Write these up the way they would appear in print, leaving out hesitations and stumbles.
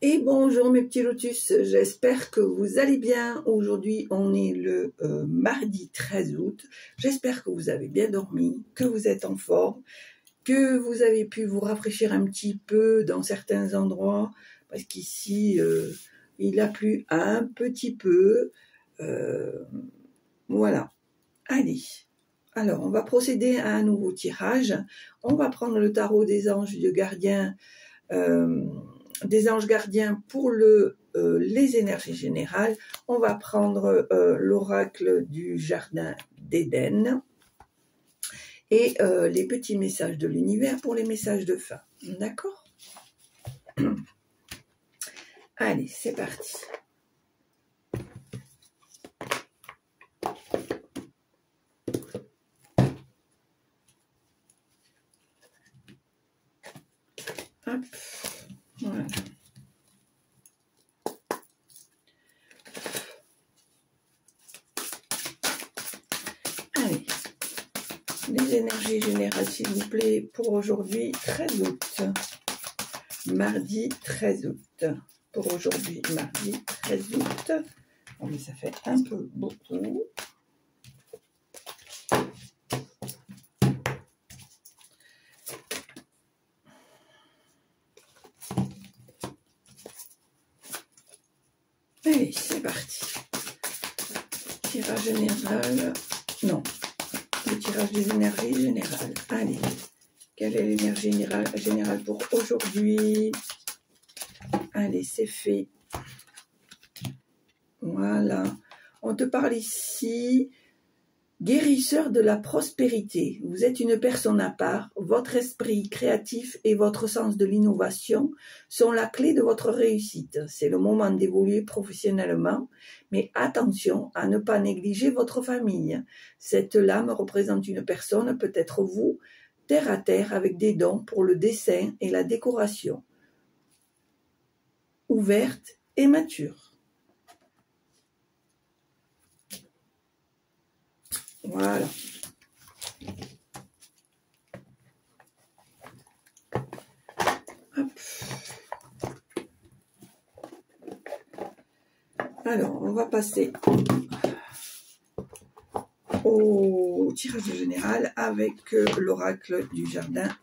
Et bonjour mes petits lotus, j'espère que vous allez bien. Aujourd'hui on est le mardi 13 août, j'espère que vous avez bien dormi, que vous êtes en forme, que vous avez pu vous rafraîchir un petit peu dans certains endroits, parce qu'ici il a plu un petit peu, voilà. Allez, alors on va procéder à un nouveau tirage. On va prendre le tarot des anges de gardien, des anges gardiens pour les énergies générales. On va prendre l'oracle du jardin d'Éden et les petits messages de l'univers pour les messages de fin. D'accord? Allez, c'est parti. Hop, voilà. Allez, les énergies générales, s'il vous plaît, pour aujourd'hui, 13 août. Mardi 13 août. Pour aujourd'hui, mardi 13 août. Bon, mais ça fait un peu beaucoup. Allez, c'est parti. Tirage général. Non. Le tirage des énergies générales. Allez. Quelle est l'énergie générale pour aujourd'hui? Allez, c'est fait. Voilà. On te parle ici. Guérisseur de la prospérité. Vous êtes une personne à part. Votre esprit créatif et votre sens de l'innovation sont la clé de votre réussite. C'est le moment d'évoluer professionnellement, mais attention à ne pas négliger votre famille. Cette lame représente une personne, peut-être vous, terre à terre avec des dons pour le dessin et la décoration. Ouverte et mature. Voilà. Hop. Alors, on va passer au tirage général avec l'oracle du jardin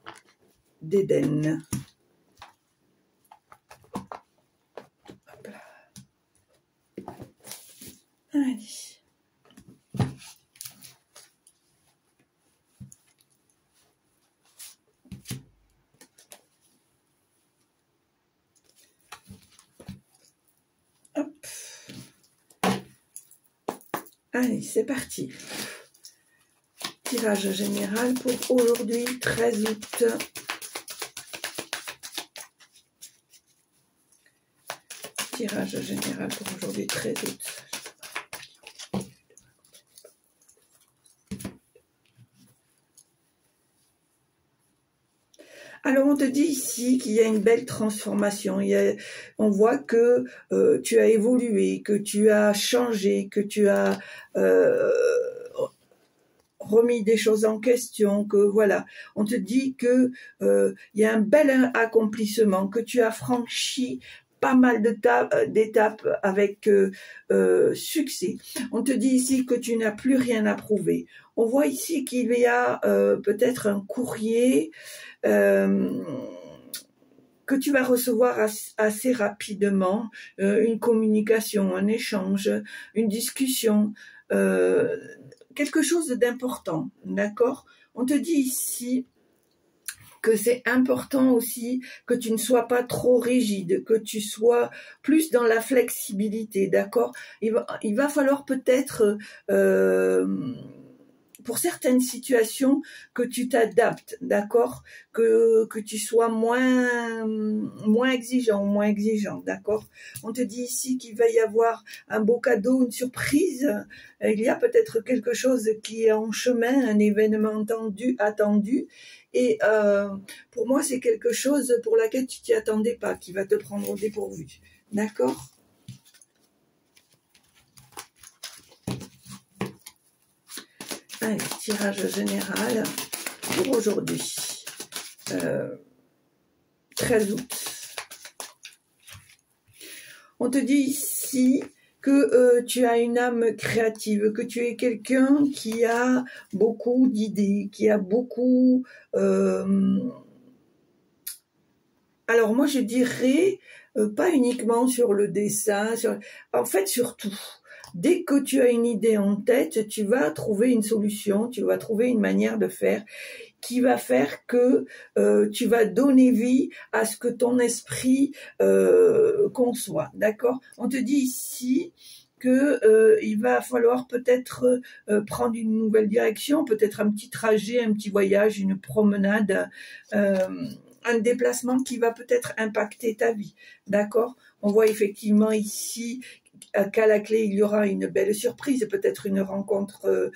d'Éden. Hop là. Allez. Hop. Allez, c'est parti. Tirage général pour aujourd'hui, 13 août. Tirage général pour aujourd'hui, 13 août. Alors, on te dit ici qu'il y a une belle transformation. On voit que tu as évolué, que tu as changé, que tu as remis des choses en question, que voilà. On te dit que il y a un bel accomplissement, que tu as franchi pas mal d'étapes avec succès. On te dit ici que tu n'as plus rien à prouver. On voit ici qu'il y a peut-être un courrier que tu vas recevoir assez rapidement, une communication, un échange, une discussion, quelque chose d'important, d'accord? On te dit ici que c'est important aussi que tu ne sois pas trop rigide, que tu sois plus dans la flexibilité, d'accord? Il va falloir peut-être pour certaines situations que tu t'adaptes, d'accord, que tu sois moins exigeant, d'accord. On te dit ici qu'il va y avoir un beau cadeau, une surprise. Il y a peut-être quelque chose qui est en chemin, un événement attendu. Et pour moi, c'est quelque chose pour laquelle tu t'y attendais pas, qui va te prendre au dépourvu, d'accord. Allez, tirage général pour aujourd'hui, 13 août. On te dit ici que tu as une âme créative, que tu es quelqu'un qui a beaucoup d'idées, qui a beaucoup... Alors moi je dirais, pas uniquement sur le dessin, en fait sur tout. Dès que tu as une idée en tête, tu vas trouver une solution, tu vas trouver une manière de faire qui va faire que tu vas donner vie à ce que ton esprit conçoit, d'accord? On te dit ici que il va falloir peut-être prendre une nouvelle direction, peut-être un petit trajet, un petit voyage, une promenade, un déplacement qui va peut-être impacter ta vie, d'accord? On voit effectivement ici qu'à la clé, il y aura une belle surprise, peut-être une rencontre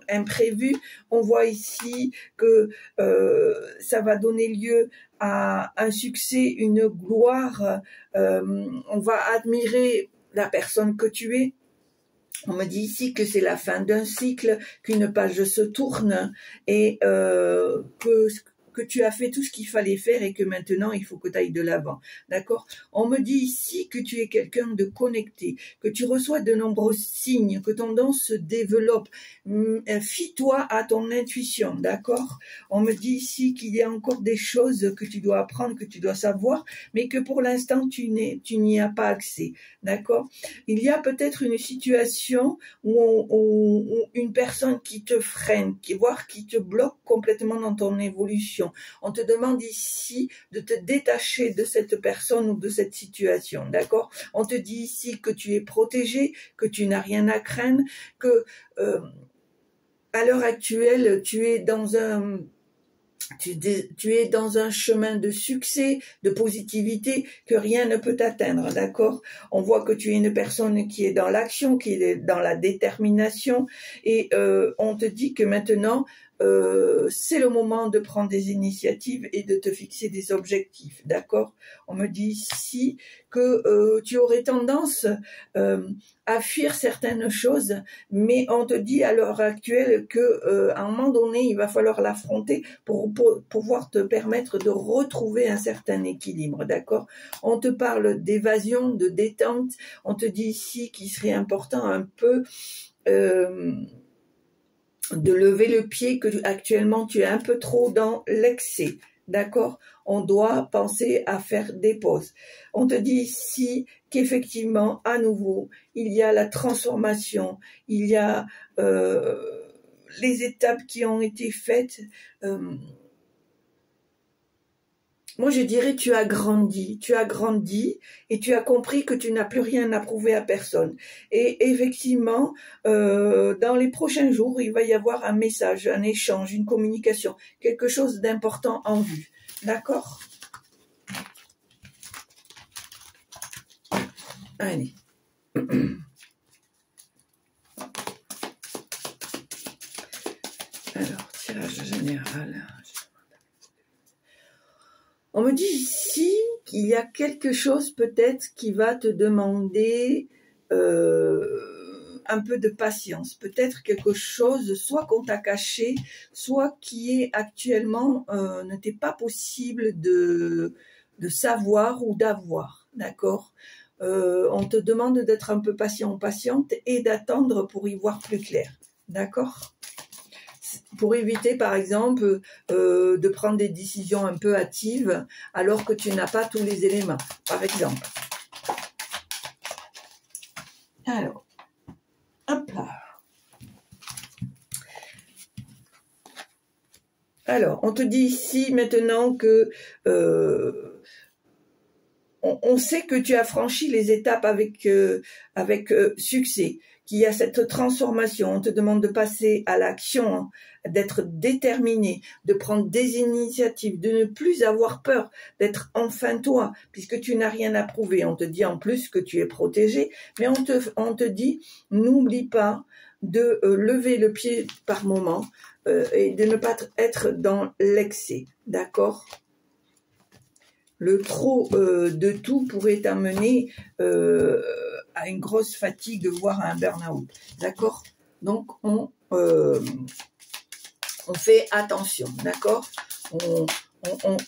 imprévue. On voit ici que ça va donner lieu à un succès, une gloire. On va admirer la personne que tu es. On me dit ici que c'est la fin d'un cycle, qu'une page se tourne et que tu as fait tout ce qu'il fallait faire et que maintenant il faut que tu ailles de l'avant, d'accord? On me dit ici que tu es quelqu'un de connecté, que tu reçois de nombreux signes, que ton don se développe. Fie-toi à ton intuition, d'accord? On me dit ici qu'il y a encore des choses que tu dois apprendre, que tu dois savoir, mais que pour l'instant tu n'y as pas accès, d'accord? Il y a peut-être une situation où une personne qui te freine, voire qui te bloque complètement dans ton évolution. On te demande ici de te détacher de cette personne ou de cette situation, d'accord? On te dit ici que tu es protégé, que tu n'as rien à craindre, que à l'heure actuelle, tu es dans un chemin de succès, de positivité, que rien ne peut t'atteindre, d'accord? On voit que tu es une personne qui est dans l'action, qui est dans la détermination, et on te dit que maintenant, c'est le moment de prendre des initiatives et de te fixer des objectifs, d'accord? On me dit ici que tu aurais tendance à fuir certaines choses, mais on te dit à l'heure actuelle que à un moment donné, il va falloir l'affronter pour pouvoir te permettre de retrouver un certain équilibre, d'accord? On te parle d'évasion, de détente, on te dit ici qu'il serait important un peu de lever le pied, que actuellement tu es un peu trop dans l'excès, d'accord? On doit penser à faire des pauses. On te dit ici qu'effectivement, à nouveau, il y a la transformation, il y a les étapes qui ont été faites. Moi, je dirais tu as grandi et tu as compris que tu n'as plus rien à prouver à personne. Et effectivement, dans les prochains jours, il va y avoir un message, un échange, une communication, quelque chose d'important en vue. D'accord? Allez. Alors, tirage général. On me dit ici qu'il y a quelque chose peut-être qui va te demander un peu de patience. Peut-être quelque chose, soit qu'on t'a caché, soit qui est actuellement ne t'est pas possible de savoir ou d'avoir. D'accord? On te demande d'être un peu patient ou patiente et d'attendre pour y voir plus clair. D'accord? Pour éviter, par exemple, de prendre des décisions un peu hâtives alors que tu n'as pas tous les éléments, par exemple. Alors, hop là. Alors, on te dit ici maintenant que on sait que tu as franchi les étapes avec succès, qu'il y a cette transformation. On te demande de passer à l'action, hein, d'être déterminé, de prendre des initiatives, de ne plus avoir peur, d'être enfin toi, puisque tu n'as rien à prouver. On te dit en plus que tu es protégé, mais on te dit, n'oublie pas de lever le pied par moment et de ne pas être dans l'excès, d'accord ? Le trop de tout pourrait t'amener à une grosse fatigue, voire à un burn-out. D'accord? Donc, on fait attention. D'accord?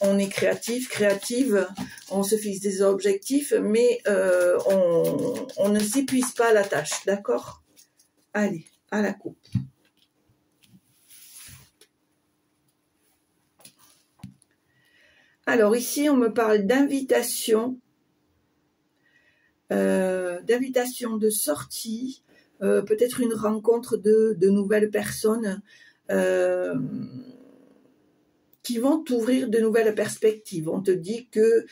on est créatif, créative, on se fixe des objectifs, mais on ne s'épuise pas à la tâche, d'accord? Allez, à la coupe. Alors ici, on me parle d'invitation, de sortie, peut-être une rencontre de nouvelles personnes qui vont t'ouvrir de nouvelles perspectives. On te dit que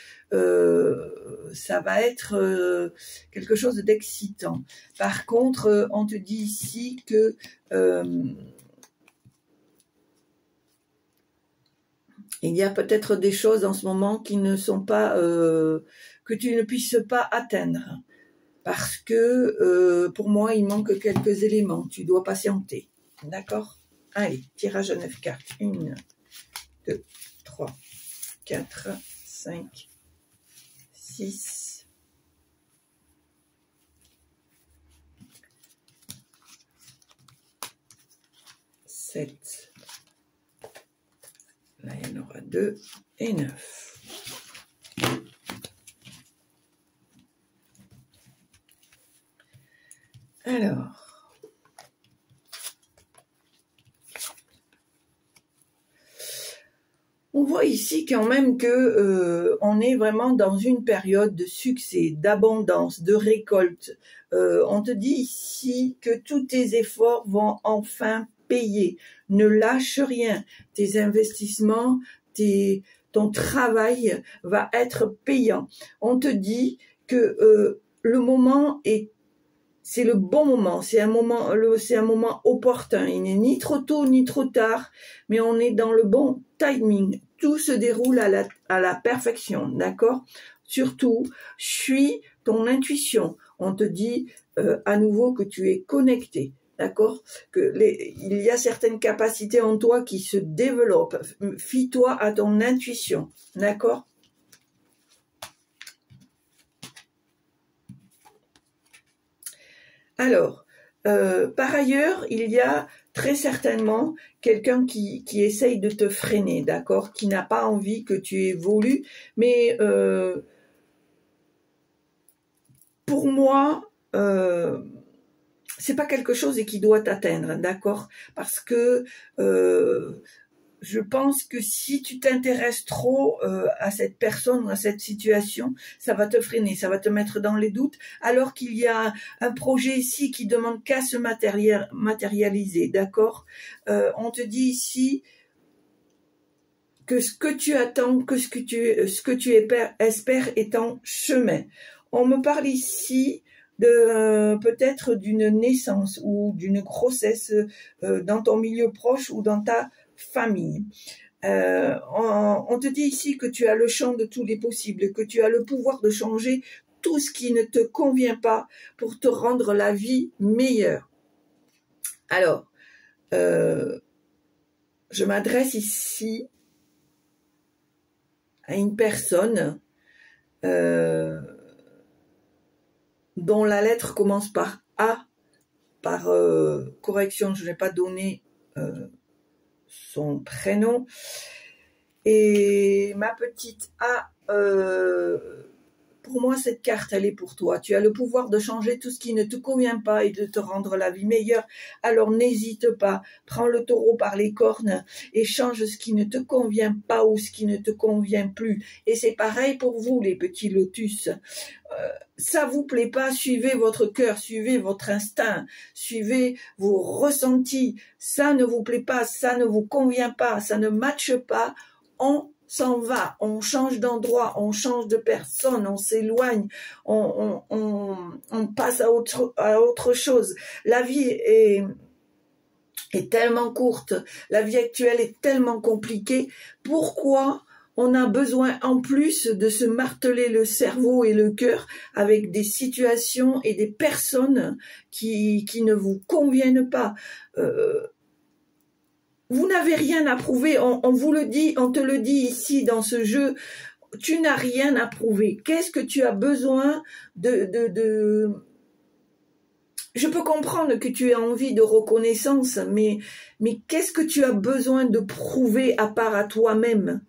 ça va être quelque chose d'excitant. Par contre, on te dit ici que il y a peut-être des choses en ce moment qui ne sont pas, que tu ne puisses pas atteindre. Parce que pour moi, il manque quelques éléments. Tu dois patienter. D'accord? Allez, tirage à 9 cartes. 1, 2, 3, 4, 5, 6, 7. Là, il y en aura 2 et 9. Alors, on voit ici quand même que on est vraiment dans une période de succès, d'abondance, de récolte. On te dit ici que tous tes efforts vont enfin payer. Ne lâche rien. Tes investissements, ton travail va être payant. On te dit que le moment c'est le bon moment, c'est un moment opportun. Il n'est ni trop tôt ni trop tard, mais on est dans le bon timing. Tout se déroule à la perfection, d'accord? Surtout, suis ton intuition. On te dit à nouveau que tu es connecté, d'accord? Il y a certaines capacités en toi qui se développent. Fie-toi à ton intuition, d'accord? Alors, par ailleurs, il y a très certainement quelqu'un qui essaye de te freiner, d'accord, qui n'a pas envie que tu évolues, mais pour moi, c'est pas quelque chose qui doit t'atteindre, d'accord, parce que je pense que si tu t'intéresses trop à cette personne ou à cette situation, ça va te freiner, ça va te mettre dans les doutes, alors qu'il y a un projet ici qui demande qu'à se matérialiser, d'accord? On te dit ici que ce que tu attends, que ce que tu espères est en chemin. On me parle ici de peut-être d'une naissance ou d'une grossesse dans ton milieu proche ou dans ta famille. On te dit ici que tu as le champ de tous les possibles, que tu as le pouvoir de changer tout ce qui ne te convient pas pour te rendre la vie meilleure. Alors, je m'adresse ici à une personne dont la lettre commence par A, par correction, je n'ai pas donné son prénom, et ma petite A, pour moi cette carte elle est pour toi. Tu as le pouvoir de changer tout ce qui ne te convient pas et de te rendre la vie meilleure, alors n'hésite pas, prends le taureau par les cornes et change ce qui ne te convient pas ou ce qui ne te convient plus. Et c'est pareil pour vous les petits lotus. Ça vous plaît pas, suivez votre cœur, suivez votre instinct, suivez vos ressentis. Ça ne vous plaît pas, ça ne vous convient pas, ça ne matche pas, on s'en va, on change d'endroit, on change de personne, on s'éloigne, on passe à autre chose. La vie est tellement courte, la vie actuelle est tellement compliquée. Pourquoi on a besoin en plus de se marteler le cerveau et le cœur avec des situations et des personnes qui ne vous conviennent pas? Vous n'avez rien à prouver, on vous le dit, on te le dit ici dans ce jeu, tu n'as rien à prouver. Qu'est-ce que tu as besoin de... Je peux comprendre que tu aies envie de reconnaissance, mais qu'est-ce que tu as besoin de prouver à part à toi-même?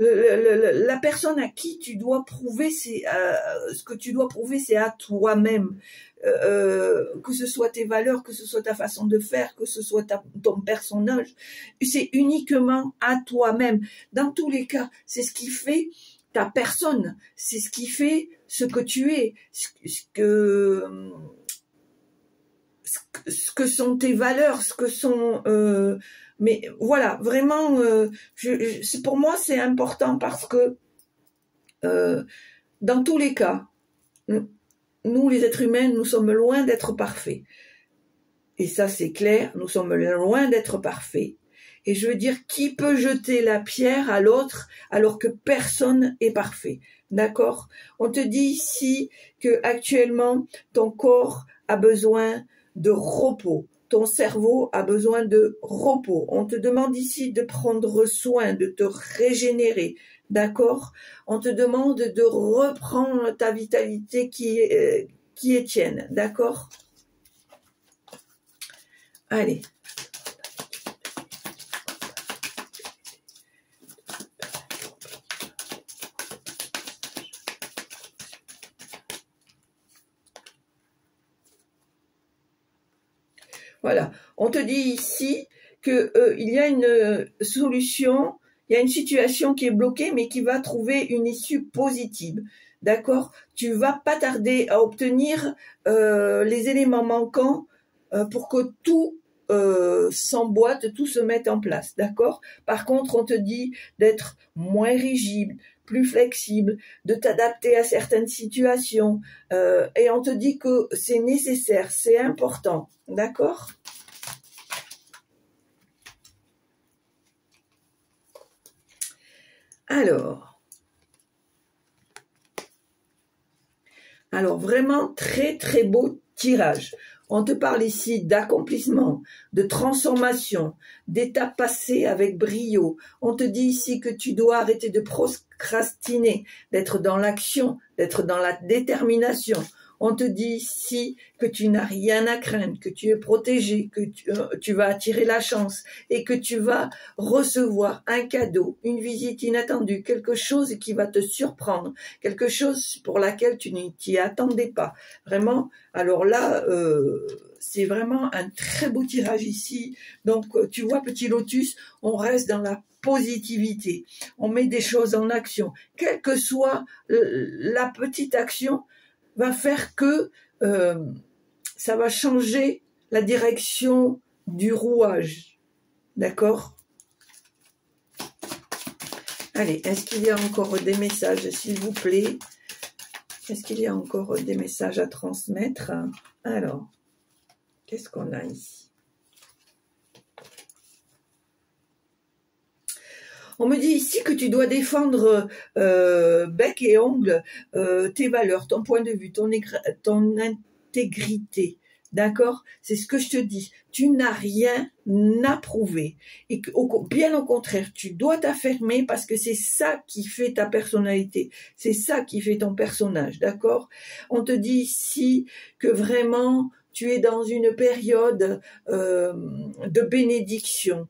La personne à qui tu dois prouver, ce que tu dois prouver, c'est à toi-même. Que ce soit tes valeurs, que ce soit ta façon de faire, que ce soit ton personnage, c'est uniquement à toi-même. Dans tous les cas, c'est ce qui fait ta personne, c'est ce qui fait ce que tu es, ce que sont tes valeurs, ce que sont... mais voilà, vraiment, pour moi, c'est important parce que dans tous les cas, nous, les êtres humains, nous sommes loin d'être parfaits. Et ça, c'est clair, nous sommes loin d'être parfaits. Et je veux dire, qui peut jeter la pierre à l'autre alors que personne est parfait? D'accord? On te dit ici que actuellement, ton corps a besoin de repos. Ton cerveau a besoin de repos. On te demande ici de prendre soin, de te régénérer. D'accord? On te demande de reprendre ta vitalité qui est tienne. D'accord? Allez. Voilà. On te dit ici que il y a une solution, il y a une situation qui est bloquée, mais qui va trouver une issue positive. D'accord? Tu vas pas tarder à obtenir les éléments manquants pour que tout s'emboîte, tout se mette en place. D'accord? Par contre, on te dit d'être moins rigide, plus flexible, de t'adapter à certaines situations. Et on te dit que c'est nécessaire, c'est important. D'accord? Alors vraiment très très beau tirage. On te parle ici d'accomplissement, de transformation, d'étapes passées avec brio. On te dit ici que tu dois arrêter de procrastiner, d'être dans l'action, d'être dans la détermination. On te dit ici que tu n'as rien à craindre, que tu es protégé, que tu vas attirer la chance et que tu vas recevoir un cadeau, une visite inattendue, quelque chose qui va te surprendre, quelque chose pour laquelle tu ne t'y attendais pas. Vraiment, alors là, c'est vraiment un très beau tirage ici. Donc, tu vois, petit lotus, on reste dans la positivité. On met des choses en action. Quelle que soit la petite action, va faire que ça va changer la direction du rouage. D'accord? Allez, est-ce qu'il y a encore des messages, s'il vous plaît? Est-ce qu'il y a encore des messages à transmettre? Alors, qu'est-ce qu'on a ici? On me dit ici que tu dois défendre bec et ongle tes valeurs, ton point de vue, ton intégrité. D'accord? C'est ce que je te dis. Tu n'as rien à prouver. Et bien au contraire, tu dois t'affirmer parce que c'est ça qui fait ta personnalité. C'est ça qui fait ton personnage. D'accord? On te dit ici que vraiment, tu es dans une période de bénédiction,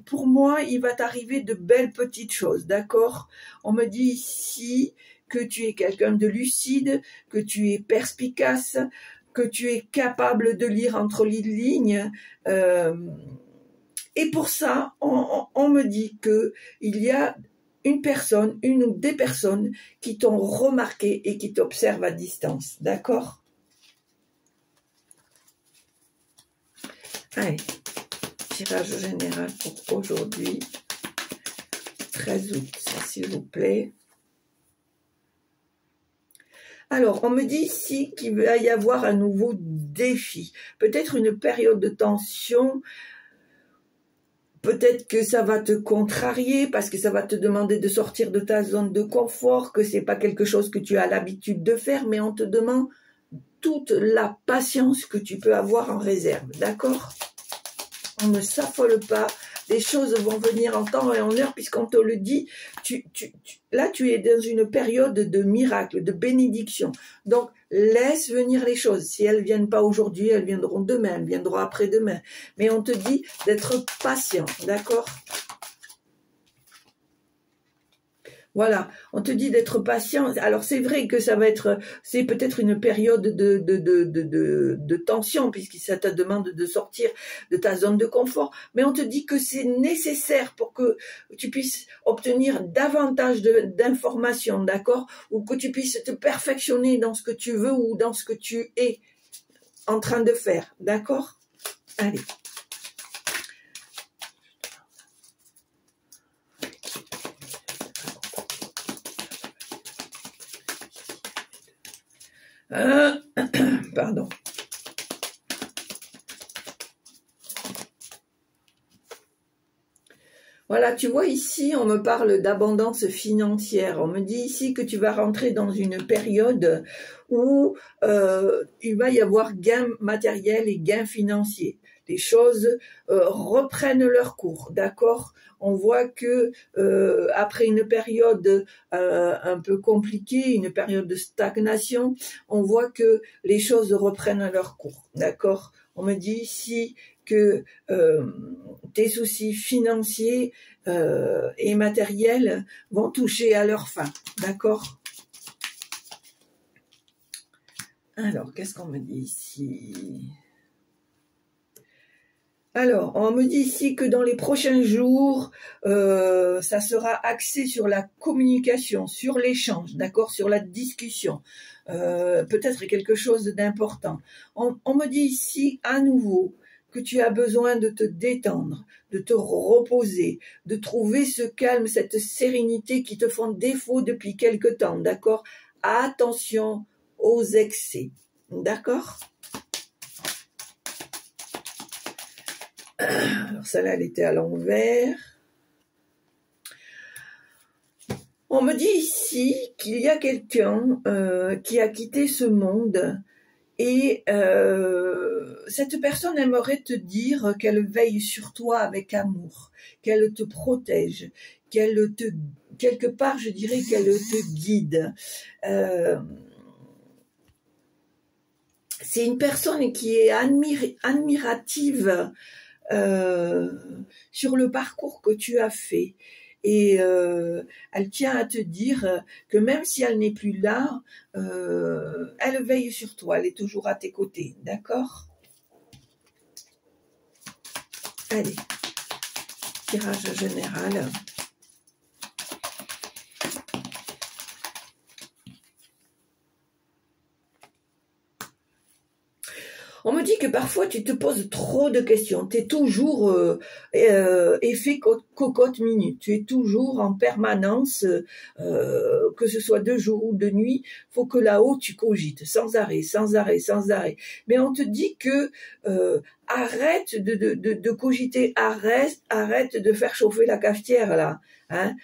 pour moi, il va t'arriver de belles petites choses, d'accord? On me dit ici que tu es quelqu'un de lucide, que tu es perspicace, que tu es capable de lire entre les lignes. Et pour ça, on me dit que il y a une personne, une ou des personnes qui t'ont remarqué et qui t'observent à distance, d'accord? Allez. Tirage général pour aujourd'hui, 13 août, s'il vous plaît. Alors, on me dit ici qu'il va y avoir un nouveau défi, peut-être une période de tension, peut-être que ça va te contrarier parce que ça va te demander de sortir de ta zone de confort, que c'est pas quelque chose que tu as l'habitude de faire, mais on te demande toute la patience que tu peux avoir en réserve, d'accord? On ne s'affole pas, les choses vont venir en temps et en heure puisqu'on te le dit, là tu es dans une période de miracle, de bénédiction. Donc laisse venir les choses. Si elles ne viennent pas aujourd'hui, elles viendront demain, elles viendront après-demain. Mais on te dit d'être patient, d'accord? Voilà, on te dit d'être patient. Alors c'est vrai que ça va être, c'est peut-être une période de tension puisque ça te demande de sortir de ta zone de confort. Mais on te dit que c'est nécessaire pour que tu puisses obtenir davantage d'informations, d'accord? Ou que tu puisses te perfectionner dans ce que tu veux ou dans ce que tu es en train de faire, d'accord? Allez. Pardon. Voilà, tu vois ici, on me parle d'abondance financière. On me dit ici que tu vas rentrer dans une période où il va y avoir gain matériel et gain financier. Les choses reprennent leur cours, d'accord? On voit que après une période un peu compliquée, une période de stagnation, on voit que les choses reprennent leur cours, d'accord? On me dit ici que tes soucis financiers et matériels vont toucher à leur fin, d'accord? Alors, qu'est-ce qu'on me dit ici? Alors, on me dit ici que dans les prochains jours, ça sera axé sur la communication, sur l'échange, d'accord, sur la discussion. Peut-être quelque chose d'important. On me dit ici à nouveau que tu as besoin de te détendre, de te reposer, de trouver ce calme, cette sérénité qui te font défaut depuis quelque temps, d'accord? Attention aux excès, d'accord? Alors celle-là, elle était à l'envers. On me dit ici qu'il y a quelqu'un qui a quitté ce monde et cette personne aimerait te dire qu'elle veille sur toi avec amour, qu'elle te protège, qu'elle te, quelque part, je dirais qu'elle te guide. C'est une personne qui est admirative sur le parcours que tu as fait. Et elle tient à te dire que même si elle n'est plus là, elle veille sur toi, elle est toujours à tes côtés, d'accord? Allez, tirage général. On me dit que parfois tu te poses trop de questions, tu es toujours effet cocotte minute, tu es toujours en permanence, que ce soit de jour ou de nuit, faut que là-haut tu cogites, sans arrêt, sans arrêt, sans arrêt. Mais on te dit que arrête de cogiter, arrête de faire chauffer la cafetière là, hein.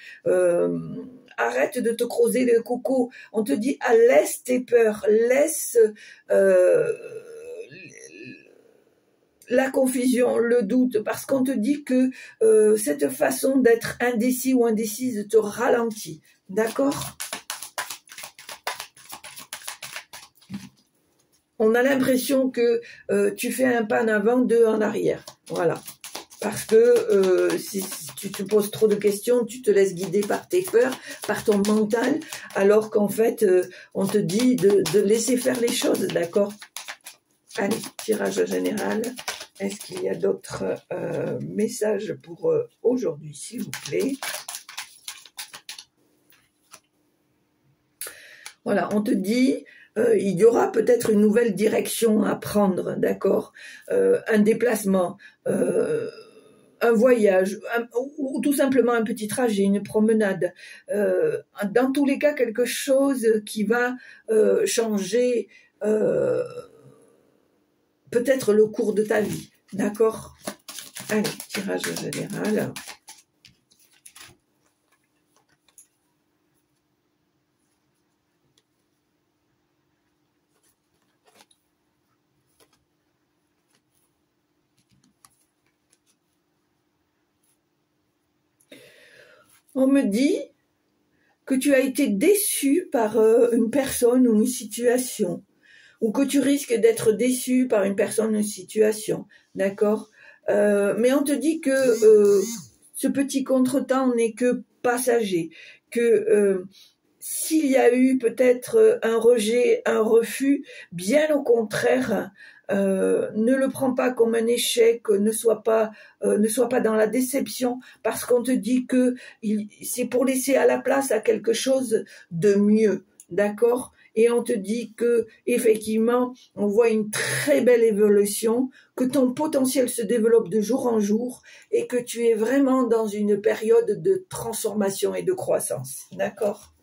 Arrête de te creuser le coco. On te dit, laisse tes peurs, laisse la confusion, le doute, parce qu'on te dit que cette façon d'être indécis ou indécise te ralentit, d'accord? On a l'impression que tu fais un pas en avant, deux en arrière, voilà. Parce que si tu te poses trop de questions, tu te laisses guider par tes peurs, par ton mental, alors qu'en fait, on te dit de laisser faire les choses, d'accord? Allez, tirage général. Est-ce qu'il y a d'autres messages pour aujourd'hui, s'il vous plaît? Voilà, on te dit, il y aura peut-être une nouvelle direction à prendre, d'accord? Un déplacement, un voyage, ou tout simplement un petit trajet, une promenade. Dans tous les cas, quelque chose qui va changer peut-être le cours de ta vie, d'accord? Allez, tirage général. On me dit que tu as été déçu par une personne ou une situation, ou que tu risques d'être déçu par une personne ou une situation, d'accord? Mais on te dit que ce petit contretemps n'est que passager, que s'il y a eu peut-être un rejet, un refus, bien au contraire, ne le prends pas comme un échec, ne sois pas dans la déception, parce qu'on te dit que c'est pour laisser à la place à quelque chose de mieux, d'accord? Et on te dit que effectivement, on voit une très belle évolution, que ton potentiel se développe de jour en jour et que tu es vraiment dans une période de transformation et de croissance, d'accord?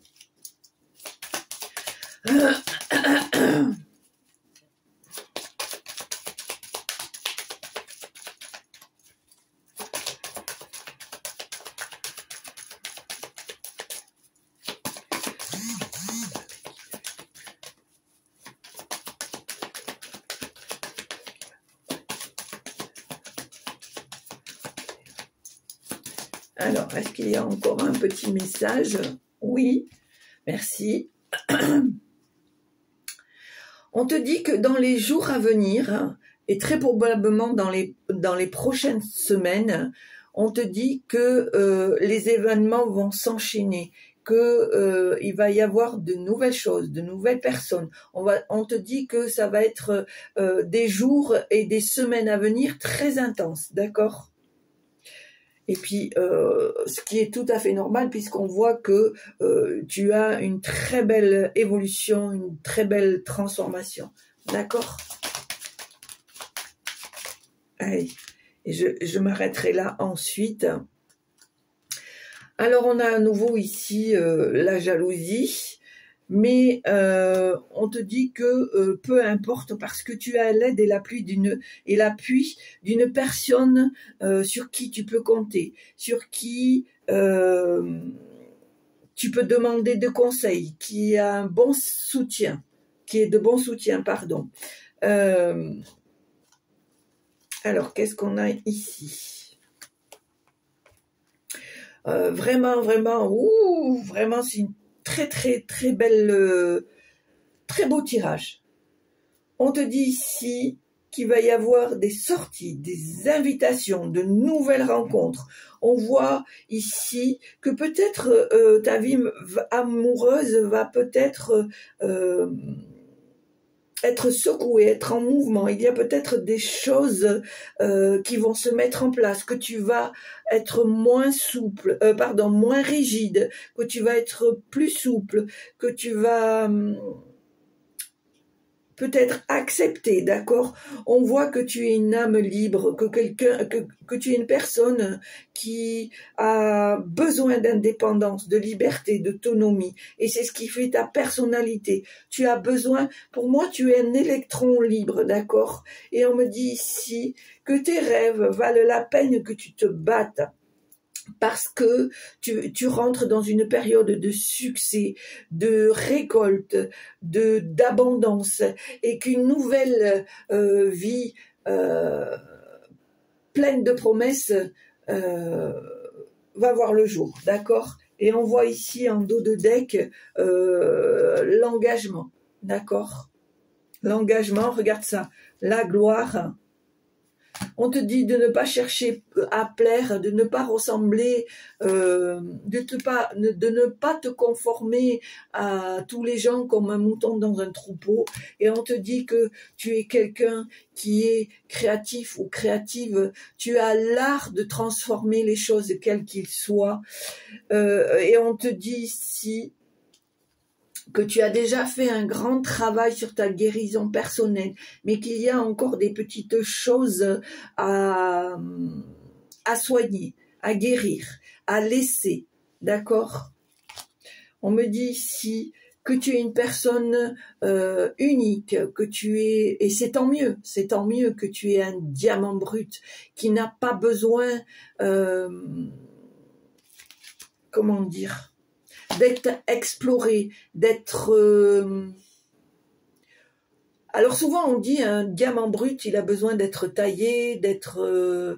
Alors, est-ce qu'il y a encore un petit message? Oui, merci. On te dit que dans les jours à venir, et très probablement dans les prochaines semaines, on te dit que les événements vont s'enchaîner, que il va y avoir de nouvelles choses, de nouvelles personnes. On te dit que ça va être des jours et des semaines à venir très intenses, d'accord? Et puis, ce qui est tout à fait normal, puisqu'on voit que tu as une très belle évolution, une très belle transformation. D'accord? Allez, et je m'arrêterai là ensuite. Alors, on a à nouveau ici la jalousie. Mais on te dit que peu importe, parce que tu as l'aide et l'appui d'une personne sur qui tu peux compter, sur qui tu peux demander de conseils, qui a un bon soutien, qui est de bon soutien, pardon. Alors, qu'est-ce qu'on a ici? Vraiment, c'est une très belle, très beau tirage. On te dit ici qu'il va y avoir des sorties, des invitations, de nouvelles rencontres. On voit ici que peut-être ta vie amoureuse va peut-être être secouée, être en mouvement. Il y a peut-être des choses qui vont se mettre en place, que tu vas être moins souple, moins rigide, que tu vas être plus souple, que tu vas peut-être accepter, d'accord? On voit que tu es une âme libre, que tu es une personne qui a besoin d'indépendance, de liberté, d'autonomie. Et c'est ce qui fait ta personnalité. Tu as besoin, pour moi, tu es un électron libre, d'accord? Et on me dit ici que tes rêves valent la peine que tu te battes. Parce que tu rentres dans une période de succès, de récolte, d'abondance, et qu'une nouvelle vie pleine de promesses va voir le jour, d'accord? Et on voit ici en dos de deck l'engagement, d'accord? L'engagement, regarde ça, la gloire. On te dit de ne pas chercher à plaire, de ne pas ressembler, de ne pas te conformer à tous les gens comme un mouton dans un troupeau. Et on te dit que tu es quelqu'un qui est créatif ou créative. Tu as l'art de transformer les choses, quelles qu'ils soient. Et on te dit ici que tu as déjà fait un grand travail sur ta guérison personnelle, mais qu'il y a encore des petites choses à soigner, à guérir, à laisser, d'accord? On me dit ici que tu es une personne unique, que tu es, et c'est tant mieux que tu es un diamant brut, qui n'a pas besoin, comment dire, d'être exploré, d'être... Alors souvent on dit un diamant brut, il a besoin d'être taillé, de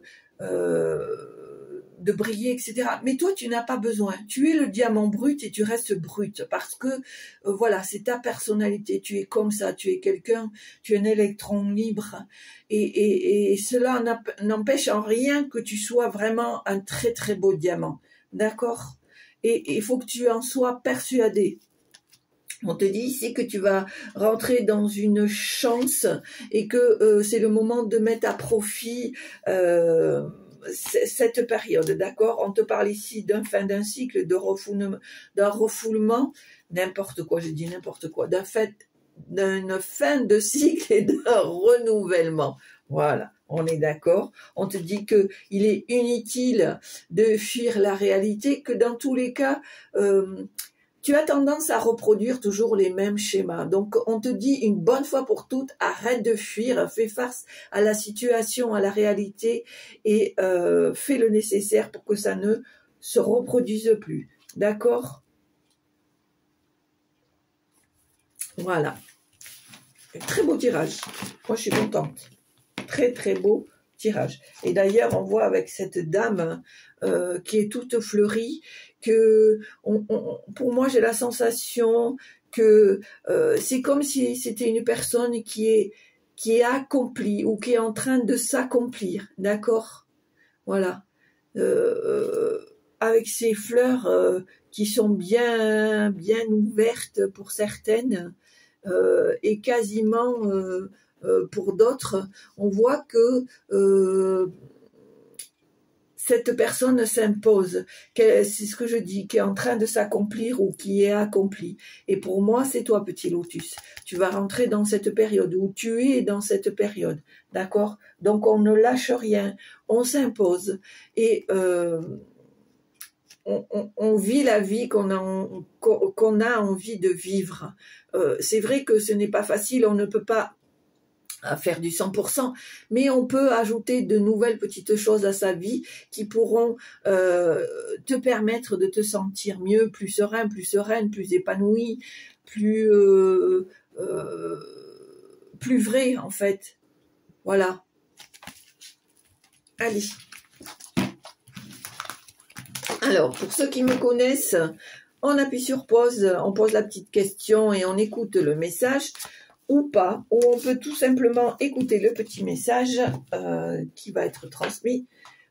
briller, etc. Mais toi, tu n'as pas besoin. Tu es le diamant brut et tu restes brut parce que, voilà, c'est ta personnalité. Tu es comme ça, tu es quelqu'un, tu es un électron libre. Et cela n'empêche en rien que tu sois vraiment un très très beau diamant. D'accord ? et il faut que tu en sois persuadé. On te dit ici que tu vas rentrer dans une chance et que c'est le moment de mettre à profit cette période, d'accord? On te parle ici d'un fin d'un cycle, d'un refoulement, n'importe quoi, je dis n'importe quoi, d'une fin de cycle et d'un renouvellement. Voilà, on est d'accord. On te dit que il est inutile de fuir la réalité, que dans tous les cas, tu as tendance à reproduire toujours les mêmes schémas. Donc, on te dit une bonne fois pour toutes, arrête de fuir, fais face à la situation, à la réalité et fais le nécessaire pour que ça ne se reproduise plus. D'accord? Voilà. Très beau tirage. Moi, je suis contente. Très, très beau tirage. Et d'ailleurs, on voit avec cette dame qui est toute fleurie que, pour moi, j'ai la sensation que c'est comme si c'était une personne qui est accomplie ou qui est en train de s'accomplir. D'accord? Voilà. Avec ces fleurs qui sont bien ouvertes pour certaines, et quasiment pour d'autres, on voit que cette personne s'impose, c'est ce que je dis, qui est en train de s'accomplir ou qui est accompli. Et pour moi, c'est toi, petit lotus. Tu vas rentrer dans cette période, où tu es dans cette période, d'accord? Donc on ne lâche rien, on s'impose et on vit la vie qu'on a envie de vivre. C'est vrai que ce n'est pas facile, on ne peut pas faire du 100%, mais on peut ajouter de nouvelles petites choses à sa vie qui pourront te permettre de te sentir mieux, plus serein, plus sereine, plus épanoui, plus vrai en fait. Voilà. Allez. Alors, pour ceux qui me connaissent, on appuie sur pause, on pose la petite question et on écoute le message ou pas, ou on peut tout simplement écouter le petit message qui va être transmis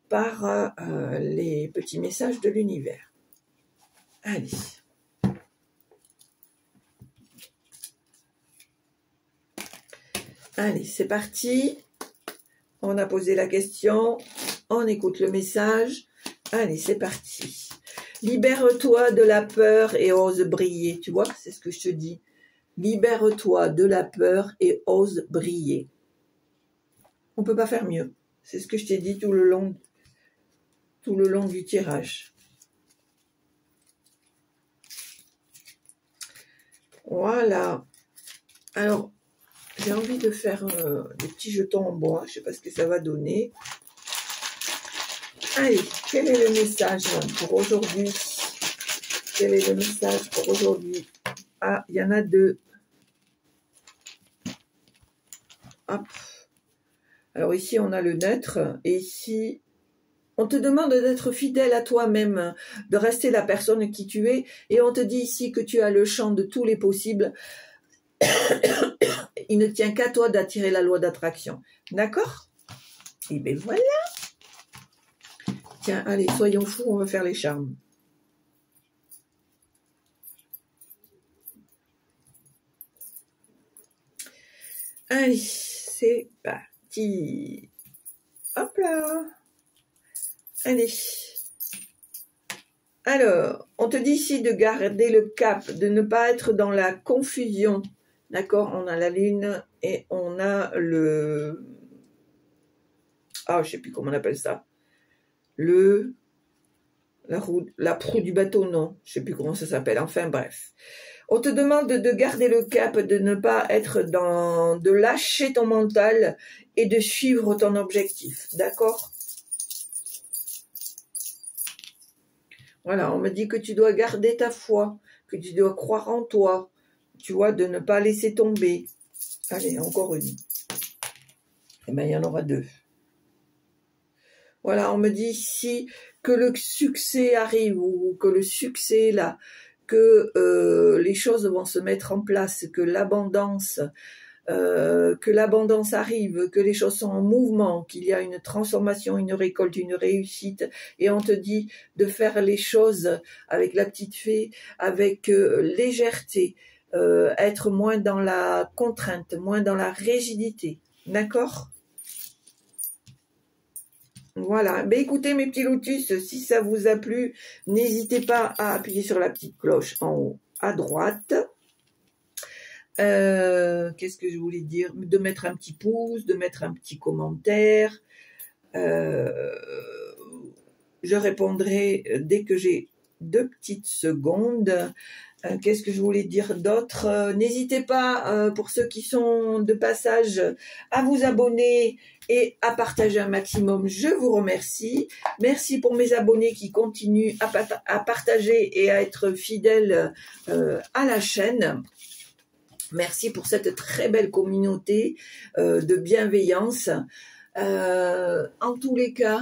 par les petits messages de l'univers. Allez. Allez, c'est parti. On a posé la question, on écoute le message. Allez, c'est parti. Libère-toi de la peur et ose briller. Tu vois, c'est ce que je te dis. Libère-toi de la peur et ose briller. On ne peut pas faire mieux. C'est ce que je t'ai dit tout le long du tirage. Voilà. Alors, j'ai envie de faire des petits jetons en bois. Je ne sais pas ce que ça va donner. Allez, quel est le message pour aujourd'hui? Quel est le message pour aujourd'hui? Ah, il y en a deux. Hop. Alors ici, on a le neutre. Et ici, on te demande d'être fidèle à toi-même, de rester la personne qui tu es. Et on te dit ici que tu as le champ de tous les possibles. Il ne tient qu'à toi d'attirer la loi d'attraction. D'accord? Et bien voilà. Tiens, allez, soyons fous, on va faire les charmes. Allez, c'est parti. Hop là. Allez. Alors, on te dit ici de garder le cap, de ne pas être dans la confusion. D'accord? On a la lune et on a le... Ah, je sais plus comment on appelle ça. La proue du bateau, non. Je sais plus comment ça s'appelle. Enfin, bref. On te demande de garder le cap, de ne pas être de lâcher ton mental et de suivre ton objectif. D'accord? Voilà, on me dit que tu dois garder ta foi, que tu dois croire en toi. Tu vois, de ne pas laisser tomber. Allez, encore une. Eh bien, il y en aura deux. Voilà, on me dit ici que le succès arrive ou que le succès est là, que les choses vont se mettre en place, que l'abondance que l'abondance arrive, que les choses sont en mouvement, qu'il y a une transformation, une récolte, une réussite, et on te dit de faire les choses avec la petite fée, avec légèreté, être moins dans la contrainte, moins dans la rigidité. D'accord ? Voilà. Ben écoutez mes petits lotus, si ça vous a plu, n'hésitez pas à appuyer sur la petite cloche en haut à droite. Qu'est-ce que je voulais dire? De mettre un petit pouce, de mettre un petit commentaire. Je répondrai dès que j'ai 2 petites secondes. Qu'est-ce que je voulais dire d'autre? N'hésitez pas, pour ceux qui sont de passage, à vous abonner et à partager un maximum. Je vous remercie. Merci pour mes abonnés qui continuent à partager et à être fidèles à la chaîne. Merci pour cette très belle communauté de bienveillance. En tous les cas,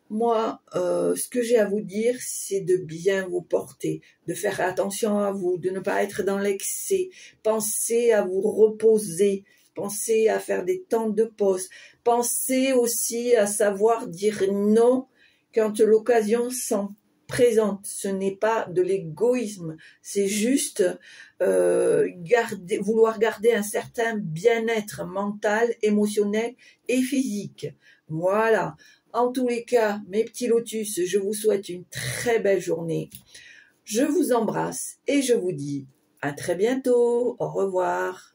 moi, ce que j'ai à vous dire, c'est de bien vous porter, de faire attention à vous, de ne pas être dans l'excès. Pensez à vous reposer, pensez à faire des temps de pause. Pensez aussi à savoir dire non quand l'occasion s'en présente. Ce n'est pas de l'égoïsme, c'est juste vouloir garder un certain bien-être mental, émotionnel et physique. Voilà. En tous les cas, mes petits lotus, je vous souhaite une très belle journée. Je vous embrasse et je vous dis à très bientôt. Au revoir.